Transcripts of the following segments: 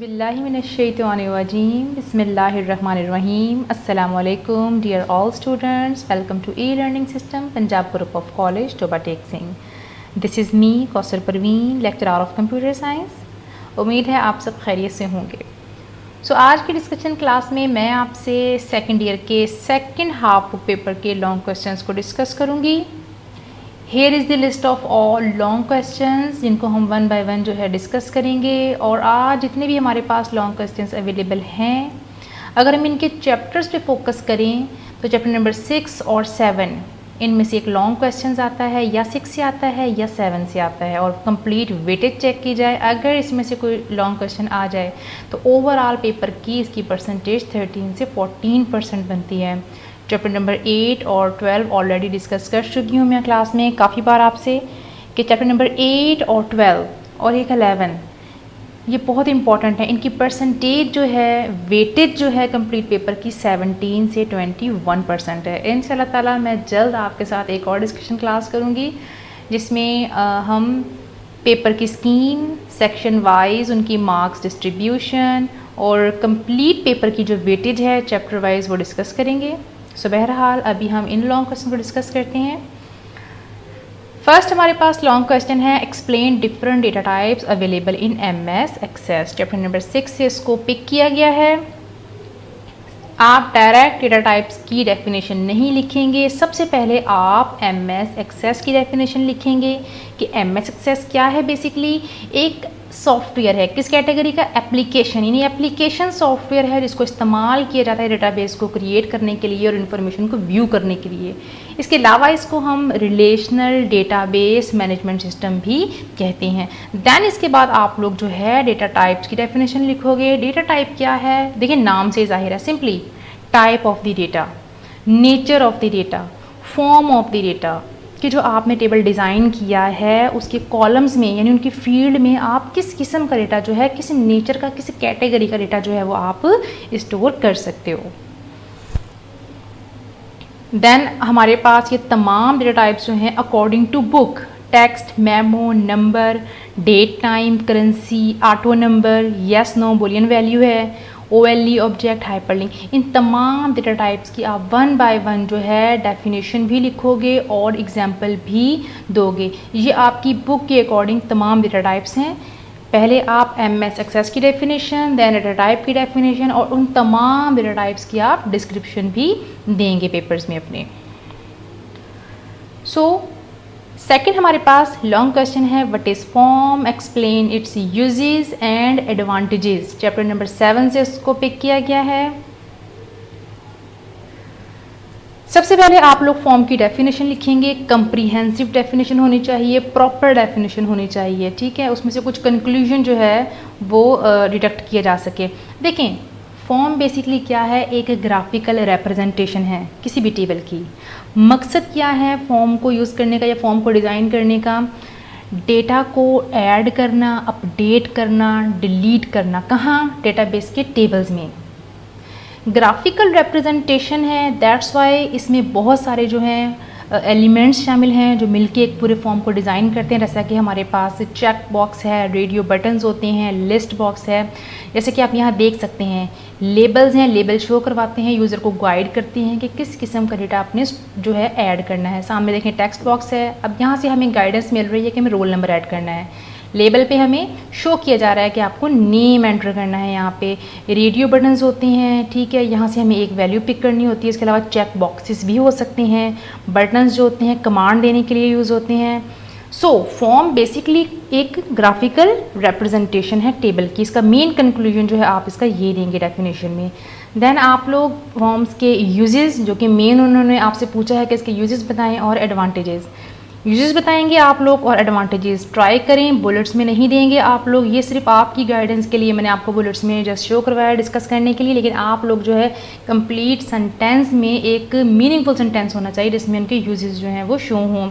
औज़ुबिल्लाहिमिनश्शैतानिर्रजीम बिस्मिल्लाहिर्रहमानिर्रहीम अस्सलामु अलैकुम dear all students, welcome to e-learning system Punjab group of college Toba Tek Singh. This is me Kausar Parveen, lecturer of computer science. उम्मीद है आप सब खैरियत से होंगे। आज की डिस्कशन क्लास में मैं आपसे सेकेंड ईयर के सेकेंड हाफ पेपर के लॉन्ग क्वेश्चंस को डिस्कस करूँगी। Here is the list of all long questions, जिनको हम वन बाय वन जो है डिस्कस करेंगे। और आज जितने भी हमारे पास लॉन्ग क्वेश्चंस अवेलेबल हैं, अगर हम इनके चैप्टर्स पे फोकस करें तो चैप्टर नंबर 6 और 7 इनमें से एक लॉन्ग क्वेश्चंस आता है, या 6 से आता है या 7 से आता है। और कंप्लीट वेटेज चेक की जाए, अगर इसमें से कोई लॉन्ग क्वेश्चन आ जाए तो ओवरऑल पेपर की इसकी परसेंटेज 13 से 14% बनती है। चैप्टर नंबर 8 और 12 ऑलरेडी डिस्कस कर चुकी हूँ मैं क्लास में काफ़ी बार आपसे, कि चैप्टर नंबर 8 और 12 और एक 11 ये बहुत इंपॉर्टेंट है। इनकी परसेंटेज जो है, वेटेज जो है कंप्लीट पेपर की 17 से 21% है। इंशाल्लाह ताला मैं जल्द आपके साथ एक और डिस्कशन क्लास करूँगी, जिसमें हम पेपर की स्कीम, सेक्शन वाइज उनकी मार्क्स डिस्ट्रीब्यूशन और कंप्लीट पेपर की जो वेटेज है चैप्टर वाइज वो डिस्कस करेंगे। बहरहाल अभी हम इन लॉन्ग क्वेश्चन को डिस्कस करते हैं। फर्स्ट हमारे पास लॉन्ग क्वेश्चन है, explain different data types available in MS Access. Chapter number 6 से इसको पिक किया गया है। आप डायरेक्ट डेटा टाइप्स की डेफिनेशन नहीं लिखेंगे, सबसे पहले आप एमएस एक्सेस की डेफिनेशन लिखेंगे कि एमएस एक्सेस क्या है। बेसिकली एक सॉफ्टवेयर है, किस कैटेगरी का, एप्लीकेशन, यानी एप्लीकेशन सॉफ्टवेयर है जिसको इस्तेमाल किया जाता है डेटाबेस को क्रिएट करने के लिए और इन्फॉर्मेशन को व्यू करने के लिए। इसके अलावा इसको हम रिलेशनल डेटाबेस मैनेजमेंट सिस्टम भी कहते हैं। देन इसके बाद आप लोग जो है डेटा टाइप्स की डेफिनेशन लिखोगे। डेटा टाइप क्या है, देखिए नाम से जाहिर है, simply type of the data, nature of the data, form of the data, कि जो आपने टेबल डिज़ाइन किया है उसके कॉलम्स में, यानी उनकी फील्ड में आप किस किस्म का डेटा जो है, किस नेचर का, किस कैटेगरी का डेटा जो है वो आप स्टोर कर सकते हो। देन हमारे पास ये तमाम डेटा टाइप्स जो हैं according to book, text, memo, number, date, time, currency, auto number, yes no boolean value है, OLE ऑब्जेक्ट, हाइपरलिंक, इन तमाम डेटा टाइप्स की आप वन बाय वन जो है डेफिनेशन भी लिखोगे और एग्जाम्पल भी दोगे। ये आपकी बुक के अकॉर्डिंग तमाम डेटा टाइप्स हैं। पहले आप एमएस एक्सेस की डेफिनेशन, देन डेटा टाइप की डेफिनेशन और उन तमाम डेटा टाइप्स की आप डिस्क्रिप्शन भी देंगे पेपर्स में अपने। सेकेंड हमारे पास लॉन्ग क्वेश्चन है, what is form, explain it's uses and advantages. Chapter number 7 से इसको पिक किया गया है। सबसे पहले आप लोग फॉर्म की डेफिनेशन लिखेंगे। कंप्रीहेंसिव डेफिनेशन होनी चाहिए, प्रॉपर डेफिनेशन होनी चाहिए, ठीक है। उसमें से कुछ कंक्लूजन जो है वो डिडक्ट किया जा सके। देखें, फॉर्म बेसिकली क्या है, एक ग्राफिकल रिप्रेजेंटेशन है किसी भी टेबल की। मकसद क्या है फॉर्म को यूज़ करने का या फॉर्म को डिज़ाइन करने का, डेटा को ऐड करना, अपडेट करना, डिलीट करना, कहाँ, डेटाबेस के टेबल्स में। ग्राफिकल रिप्रेजेंटेशन है, दैट्स वाई इसमें बहुत सारे जो हैं एलिमेंट्स शामिल हैं जो मिलके एक पूरे फॉर्म को डिज़ाइन करते हैं। जैसा कि हमारे पास चेक बॉक्स है, रेडियो बटन्स होते हैं, लिस्ट बॉक्स है, जैसे कि आप यहाँ देख सकते हैं, लेबल्स हैं, लेबल शो करवाते हैं, यूज़र को गाइड करती हैं कि किस किस्म का डेटा आपने जो है ऐड करना है। सामने देखें टेक्स्ट बॉक्स है, अब यहाँ से हमें गाइडेंस मिल रही है कि हमें रोल नंबर ऐड करना है। लेबल पे हमें शो किया जा रहा है कि आपको नेम एंटर करना है। यहाँ पे रेडियो बटन्स होते हैं, ठीक है, यहाँ से हमें एक वैल्यू पिक करनी होती है। इसके अलावा चेक बॉक्सेस भी हो सकते हैं, बटन्स जो होते हैं कमांड देने के लिए यूज़ होते हैं। फॉर्म बेसिकली एक ग्राफिकल रिप्रेजेंटेशन है टेबल की। इसका मेन कंक्लूजन जो है आप इसका ये देंगे डेफिनेशन में। देन आप लोग फॉर्म्स के यूजेस, जो कि मेन उन्होंने आपसे पूछा है कि इसके यूजेस बताएं और एडवांटेजेस, यूजेस बताएंगे आप लोग और एडवांटेजेस ट्राई करें, बुलेट्स में नहीं देंगे आप लोग। ये सिर्फ आपकी गाइडेंस के लिए मैंने आपको बुलेट्स में जस्ट शो करवाया डिस्कस करने के लिए, लेकिन आप लोग जो है कंप्लीट सेंटेंस में एक मीनिंगफुल सेंटेंस होना चाहिए जिसमें उनके यूजेस जो हैं वो शो हों।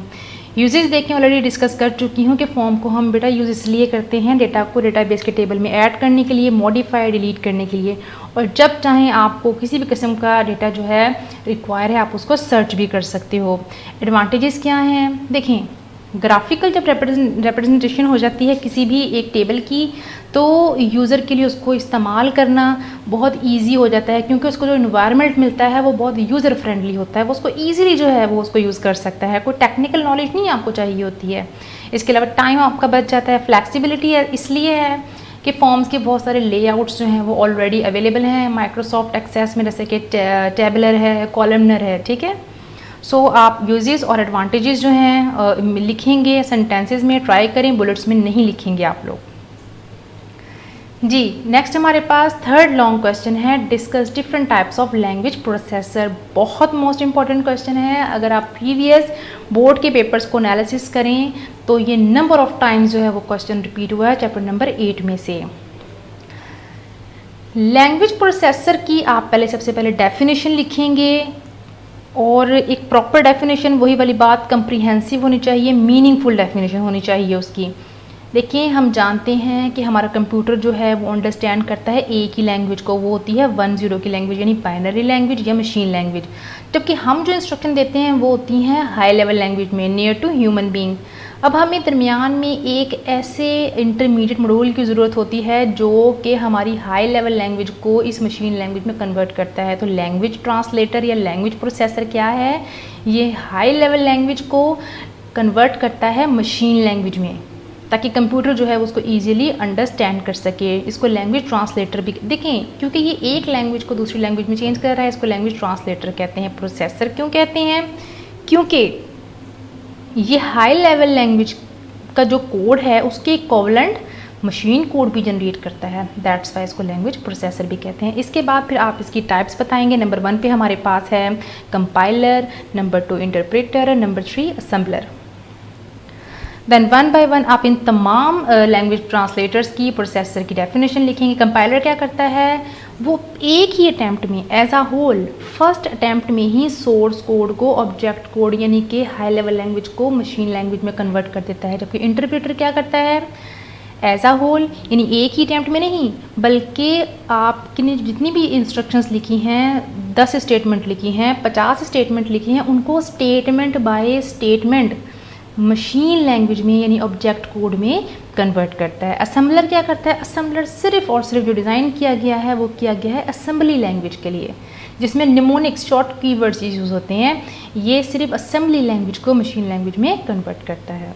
यूजेस देखें, ऑलरेडी डिस्कस कर चुकी हूँ कि फॉर्म को हम बेटा यूज इसलिए करते हैं डेटा को डेटाबेस के टेबल में ऐड करने के लिए, मॉडिफाई, डिलीट करने के लिए, और जब चाहें आपको किसी भी किस्म का डेटा जो है रिक्वायर है आप उसको सर्च भी कर सकते हो। एडवांटेजेस क्या हैं, देखें, ग्राफिकल जब रिप्रेजेंटेशन हो जाती है किसी भी एक टेबल की, तो यूज़र के लिए उसको इस्तेमाल करना बहुत इजी हो जाता है, क्योंकि उसको जो इन्वायरमेंट मिलता है वो बहुत यूज़र फ्रेंडली होता है, वो उसको ईजिली जो है वो उसको यूज़ कर सकता है, कोई टेक्निकल नॉलेज नहीं आपको चाहिए होती है। इसके अलावा टाइम आपका बच जाता है। फ्लैक्सिबिलिटी इसलिए है कि फॉर्म्स के बहुत सारे लेआउट्स जो हैं वो ऑलरेडी अवेलेबल हैं माइक्रोसॉफ्ट एक्सेस में, जैसे कि टेबलर है, कॉलमनर है, ठीक है। सो आप यूजेस और एडवांटेजेस जो हैं लिखेंगे सेंटेंसेस में, ट्राई करें, बुलेट्स में नहीं लिखेंगे आप लोग। जी नेक्स्ट हमारे पास थर्ड लॉन्ग क्वेश्चन है, discuss different types of language processor. बहुत मोस्ट इंपॉर्टेंट क्वेश्चन है। अगर आप प्रीवियस बोर्ड के पेपर्स को एनालिसिस करें तो ये नंबर ऑफ टाइम्स जो है वो क्वेश्चन रिपीट हुआ है चैप्टर नंबर 8 में से। लैंग्वेज प्रोसेसर की आप सबसे पहले डेफिनेशन लिखेंगे, और एक प्रॉपर डेफिनेशन, वही वाली बात, कंप्रीहेंसिव होनी चाहिए, मीनिंगफुल डेफिनेशन होनी चाहिए उसकी। देखिए हम जानते हैं कि हमारा कंप्यूटर जो है वो अंडरस्टैंड करता है एक ही लैंग्वेज को, वो होती है 1-0 की लैंग्वेज, यानी बाइनरी लैंग्वेज या मशीन लैंग्वेज। जबकि हम जो इंस्ट्रक्शन देते हैं वो होती हैं हाई लेवल लैंग्वेज में, नियर टू ह्यूमन बीइंग। अब हमें दरमियान में एक ऐसे इंटरमीडिएट मॉड्यूल की ज़रूरत होती है जो कि हमारी हाई लेवल लैंग्वेज को इस मशीन लैंग्वेज में कन्वर्ट करता है। तो लैंग्वेज ट्रांसलेटर या लैंग्वेज प्रोसेसर क्या है? ये हाई लेवल लैंग्वेज को कन्वर्ट करता है मशीन लैंग्वेज में, ताकि कंप्यूटर जो है उसको ईजिली अंडरस्टैंड कर सके। इसको लैंग्वेज ट्रांसलेटर भी देखें, क्योंकि ये एक लैंग्वेज को दूसरी लैंग्वेज में चेंज कर रहा है, इसको लैंग्वेज ट्रांसलेटर कहते हैं। प्रोसेसर क्यों कहते हैं? क्योंकि ये हाई लेवल लैंग्वेज का जो कोड है उसके इक्विवेलेंट मशीन कोड भी जनरेट करता है, दैट्स वाई इसको लैंग्वेज प्रोसेसर भी कहते हैं। इसके बाद फिर आप इसकी टाइप्स बताएंगे। नंबर 1 पे हमारे पास है compiler, number 2 interpreter, number 3 assembler. Then one by one आप इन तमाम लैंग्वेज ट्रांसलेटर्स की, प्रोसेसर की डेफिनेशन लिखेंगे। कंपाइलर क्या करता है? वो एक ही अटैम्प्ट में as a whole first attempt में ही सोर्स कोड को ऑब्जेक्ट कोड यानी कि हाई लेवल लैंग्वेज को मशीन लैंग्वेज में कन्वर्ट कर देता है। जबकि इंटरप्रेटर क्या करता है? एज आ होल, यानी एक ही अटैम्प्ट में नहीं, बल्कि आपने जितनी भी इंस्ट्रक्शंस लिखी हैं, 10 स्टेटमेंट लिखी हैं, 50 स्टेटमेंट लिखी हैं, उनको statement by statement machine language में यानी ऑब्जेक्ट कोड में कन्वर्ट करता है। असेंबलर क्या करता है? असेंबलर सिर्फ और सिर्फ जो डिज़ाइन किया गया है वो किया गया है असेंबली लैंग्वेज के लिए, जिसमें निमोनिक्स शॉर्ट कीवर्ड्स यूज़ होते हैं। ये सिर्फ असेंबली लैंग्वेज को मशीन लैंग्वेज में कन्वर्ट करता है।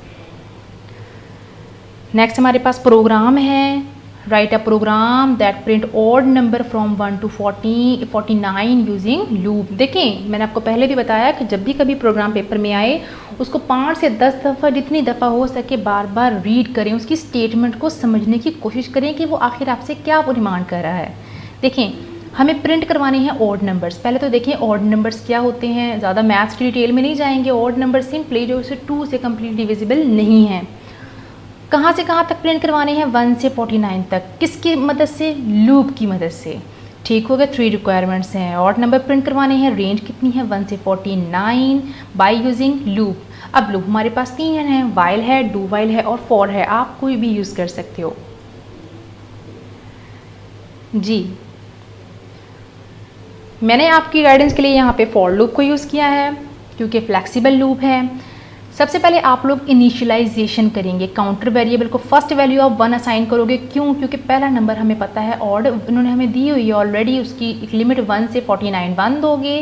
नेक्स्ट हमारे पास प्रोग्राम है। Write a program that print odd number from 1 to 49 using loop. देखें मैंने आपको पहले भी बताया कि जब भी कभी प्रोग्राम पेपर में आए उसको 5 से 10 दफ़ा, जितनी दफ़ा हो सके, बार बार रीड करें, उसकी स्टेटमेंट को समझने की कोशिश करें कि वो आखिर आपसे क्या डिमांड कर रहा है। देखें हमें प्रिंट करवाने हैं ऑड नंबर्स। पहले तो देखें ऑड नंबर्स क्या होते हैं, ज़्यादा मैथ्स की डिटेल में नहीं जाएंगे। ऑड नंबर सिंपली जो उसे 2 से कम्प्लीट डिविजिबल नहीं है। कहाँ से कहाँ तक प्रिंट करवाने हैं? 1 से 49 तक। किसकी मदद से? लूप की मदद से। ठीक हो गया। 3 रिक्वायरमेंट्स हैं। ऑड नंबर प्रिंट करवाने हैं। रेंज कितनी है? 1 से 49 बाय यूजिंग लूप। अब लूप हमारे पास 3 हैं, वाइल है, डू वाइल है और फॉर है। आप कोई भी यूज़ कर सकते हो। जी मैंने आपकी गाइडेंस के लिए यहाँ पे फॉर लूप को यूज़ किया है क्योंकि फ्लेक्सिबल लूप है। सबसे पहले आप लोग इनिशियलाइजेशन करेंगे। काउंटर वेरिएबल को फर्स्ट वैल्यू ऑफ 1 असाइन करोगे। क्यों? क्योंकि पहला नंबर हमें पता है ऑड उन्होंने हमें दी हुई है ऑलरेडी, उसकी एक लिमिट 1 से 49 1 दोगे।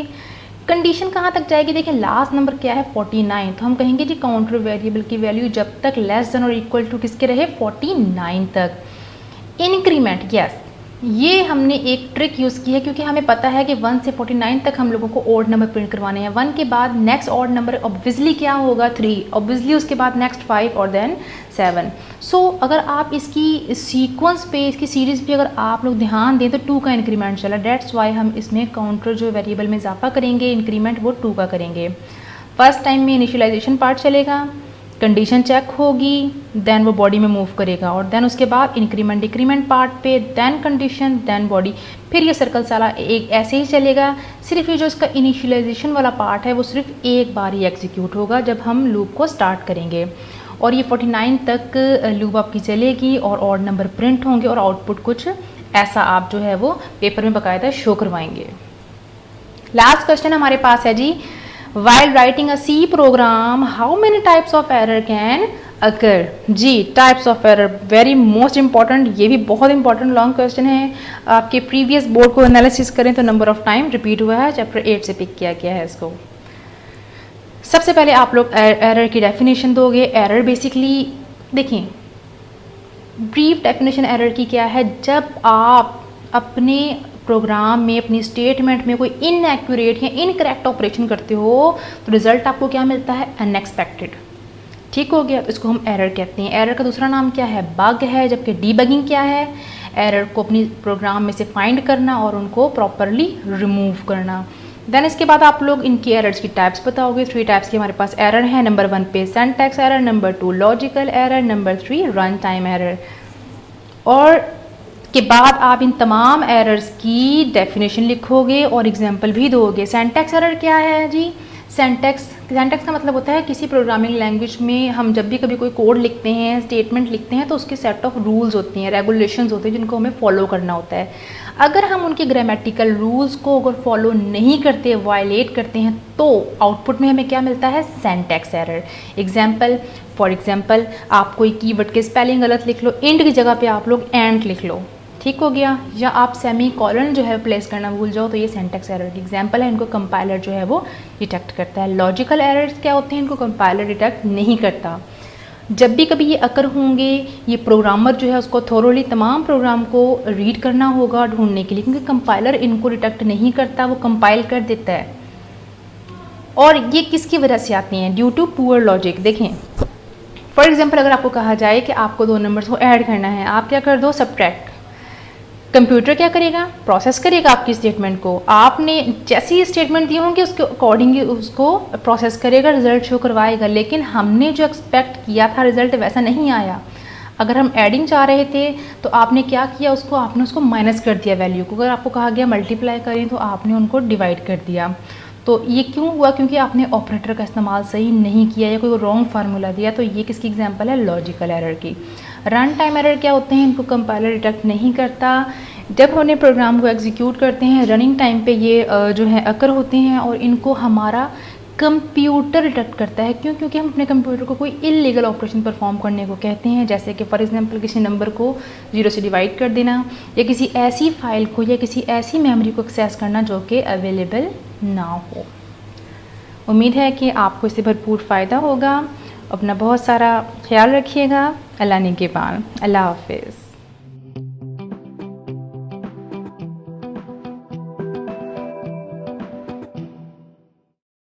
कंडीशन कहाँ तक जाएगी? देखिए लास्ट नंबर क्या है? 49। तो हम कहेंगे जी काउंटर वेरिएबल की वैल्यू जब तक लेस देन और इक्वल टू किसके रहे? 49 तक। इंक्रीमेंट, यस, ये हमने एक ट्रिक यूज़ की है क्योंकि हमें पता है कि 1 से 49 तक हम लोगों को ऑड नंबर प्रिंट करवाने हैं। 1 के बाद नेक्स्ट ऑड नंबर ऑब्वियसली क्या होगा? 3। ऑब्वियसली उसके बाद नेक्स्ट 5 और देन 7। सो अगर आप इसकी सीक्वेंस पे, इसकी सीरीज़ पे अगर आप लोग ध्यान दें तो 2 का इंक्रीमेंट चला। डेट्स वाई हम इसमें काउंटर जो वेरिएबल में इजाफा करेंगे, इंक्रीमेंट वो 2 का करेंगे। फर्स्ट टाइम में इनिशियलाइजेशन पार्ट चलेगा, कंडीशन चेक होगी, देन वो बॉडी में मूव करेगा और देन उसके बाद इंक्रीमेंट डिक्रीमेंट पार्ट पे, देन कंडीशन, देन बॉडी। फिर ये सर्कल साला एक ऐसे ही चलेगा। सिर्फ ये जो इसका इनिशियलाइजेशन वाला पार्ट है वो सिर्फ एक बार ही एग्जीक्यूट होगा जब हम लूप को स्टार्ट करेंगे। और ये 49 तक लूप आपकी चलेगी और ऑड नंबर प्रिंट होंगे और आउटपुट कुछ ऐसा आप जो है वो पेपर में बाकायदा शो करवाएंगे। लास्ट क्वेश्चन हमारे पास है जी, While writing a C program, how many types of error can occur? जी, types of error very most important, ये भी बहुत इंपॉर्टेंट लॉन्ग क्वेश्चन है। आपके प्रीवियस बोर्ड को एनालिसिस करें तो नंबर ऑफ टाइम रिपीट हुआ है, चैप्टर 8 से पिक किया गया है इसको। सबसे पहले आप लोग एरर की डेफिनेशन दोगे। एरर बेसिकली देखिए, ब्रीफ डेफिनेशन एरर की क्या है, जब आप अपने प्रोग्राम में अपनी स्टेटमेंट में कोई इनएक्यूरेट या इनकरेक्ट ऑपरेशन करते हो तो रिजल्ट आपको क्या मिलता है, अनएक्सपेक्टेड। ठीक हो गया, तो इसको हम एरर कहते हैं। एरर का दूसरा नाम क्या है, बग है, जबकि डीबगिंग क्या है, एरर को अपनी प्रोग्राम में से फाइंड करना और उनको प्रॉपरली रिमूव करना। देन इसके बाद आप लोग इनकी एरर्स की टाइप्स बताओगे। 3 टाइप्स की हमारे पास एरर है। नंबर 1 पे syntax error, number 2 logical error, number 3 run time error. और के बाद आप इन तमाम एरर्स की डेफिनेशन लिखोगे और एग्जांपल भी दोगे। सिंटैक्स एरर क्या है जी, सिंटैक्स का मतलब होता है किसी प्रोग्रामिंग लैंग्वेज में हम जब भी कभी कोई कोड लिखते हैं, स्टेटमेंट लिखते हैं, तो उसके सेट ऑफ रूल्स होती हैं, रेगुलेशंस होते हैं जिनको हमें फॉलो करना होता है। अगर हम उनके ग्रामेटिकल रूल्स को अगर फॉलो नहीं करते, वायलेट करते हैं, तो आउटपुट में हमें क्या मिलता है, सिंटैक्स एरर। फॉर एग्जाम्पल आप कोई कीवर्ड के स्पेलिंग गलत लिख लो, इंड की जगह पे आप लोग एंड लिख लो, ठीक हो गया, या आप सेमी कॉलन जो है प्लेस करना भूल जाओ, तो ये सिंटैक्स एरर की एग्जांपल है। इनको कंपाइलर जो है वो डिटेक्ट करता है। लॉजिकल एरर्स क्या होते हैं, इनको कंपाइलर डिटेक्ट नहीं करता। जब भी कभी ये अकर होंगे, ये प्रोग्रामर जो है उसको थोरोली तमाम प्रोग्राम को रीड करना होगा ढूंढने के लिए, क्योंकि कंपाइलर इनको डिटेक्ट नहीं करता, वो कंपाइल कर देता है। और ये किसकी वजह से आती हैं, ड्यू टू पुअर लॉजिक। देखें फॉर एग्जाम्पल, अगर आपको कहा जाए कि आपको 2 नंबर्स को ऐड करना है, आप क्या कर दो, सब्ट्रैक्ट। कंप्यूटर क्या करेगा, प्रोसेस करेगा आपकी स्टेटमेंट को। आपने जैसी स्टेटमेंट दी होंगी उसके अकॉर्डिंग उसको प्रोसेस करेगा, रिजल्ट शो करवाएगा। लेकिन हमने जो एक्सपेक्ट किया था रिजल्ट वैसा नहीं आया। अगर हम एडिंग चाह रहे थे तो आपने क्या किया, आपने उसको माइनस कर दिया वैल्यू को। अगर आपको कहा गया मल्टीप्लाई करें तो आपने उनको डिवाइड कर दिया। तो ये क्यों हुआ, क्योंकि आपने ऑपरेटर का इस्तेमाल सही नहीं किया या कोई रॉन्ग फार्मूला दिया। तो ये किसकी एग्जांपल है, लॉजिकल एरर की। रन टाइम एरर क्या होते हैं, इनको कंपाइलर डिटेक्ट नहीं करता। जब हम अपने प्रोग्राम को एग्जीक्यूट करते हैं रनिंग टाइम पे ये जो है अकर होते हैं और इनको हमारा कंप्यूटर डिटेक्ट करता है। क्यों, क्योंकि हम अपने कंप्यूटर को कोई इलीगल ऑपरेशन परफॉर्म करने को कहते हैं, जैसे कि फॉर एग्जांपल किसी नंबर को 0 से डिवाइड कर देना, या किसी ऐसी फाइल को या किसी ऐसी मेमोरी को एक्सेस करना जो कि अवेलेबल ना हो। उम्मीद है कि आपको इससे भरपूर फ़ायदा होगा। अपना बहुत सारा ख्याल रखिएगा। अल्लाह निगहबान। अल्लाह हाफिज़।